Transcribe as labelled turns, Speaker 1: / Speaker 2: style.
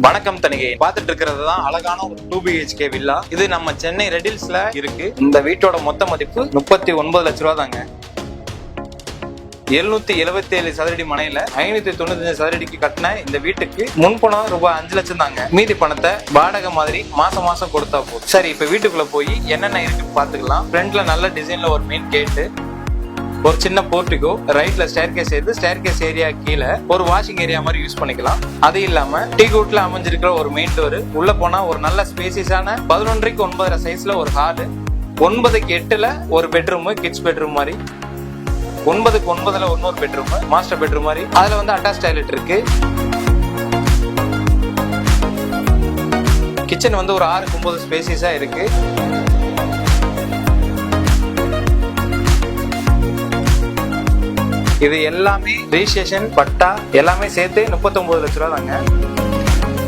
Speaker 1: வணக்கம் தனிகை. பார்த்துட்டு இருக்கிறது தான் அழகான ஒரு 2 BHK வில்லா. இது நம்ம சென்னை ரெடில்ஸ்ல இருக்கு. இந்த வீட்டோட மொத்த மதிப்பு 39 லட்ச ரூபா தாங்க. 777 சதுரடி மனையில 595 சதுரடிக்கு கட்டின இந்த வீட்டுக்கு முன்பணம் ரூபாய் 5 லட்சம் தாங்க. மீதி பணத்தை வாடகை மாதிரி மாசம் மாசம் கொடுத்தா போதும். சரி, இப்ப வீட்டுக்குள்ள போய் என்னென்ன இருக்குன்னு பாத்துக்கலாம். ஃப்ரண்ட்ல நல்ல டிசைன்ல ஒரு மெயின் கேட்டு, ஒரு சின்ன போர்ட்டிகோ, ரைட்ல ஸ்டேர்கேஸ் ஏது, ஸ்டேர்கேஸ் ஏரியா கீழே ஒரு வாஷிங் ஏரியா மாதிரி யூஸ் பண்ணிக்கலாம். அது இல்லாம டீ குட்ல அமைஞ்சிருக்கிற ஒரு மெயின் டோர், உள்ள போனா ஒரு நல்ல ஸ்பேசியஸான 11:9 சைஸ்ல ஒரு ஹாலு, 9:8 ஒரு பெட்ரூம், கிட்ஸ் பெட்ரூம் மாதிரி, 9:9 இன்னொரு பெட்ரூம், மாஸ்டர் பெட்ரூம் மாதிரி. அதுல வந்து அட்டாச் டாய்லெட் இருக்கு. கிச்சன் வந்து ஒரு 6-9 ஸ்பேசியஸா இருக்கு. இது எல்லாமே ரெஜிஸ்ட்ரேஷன், பட்டா எல்லாமே சேர்த்து 39 லட்ச ரூபா தாங்க.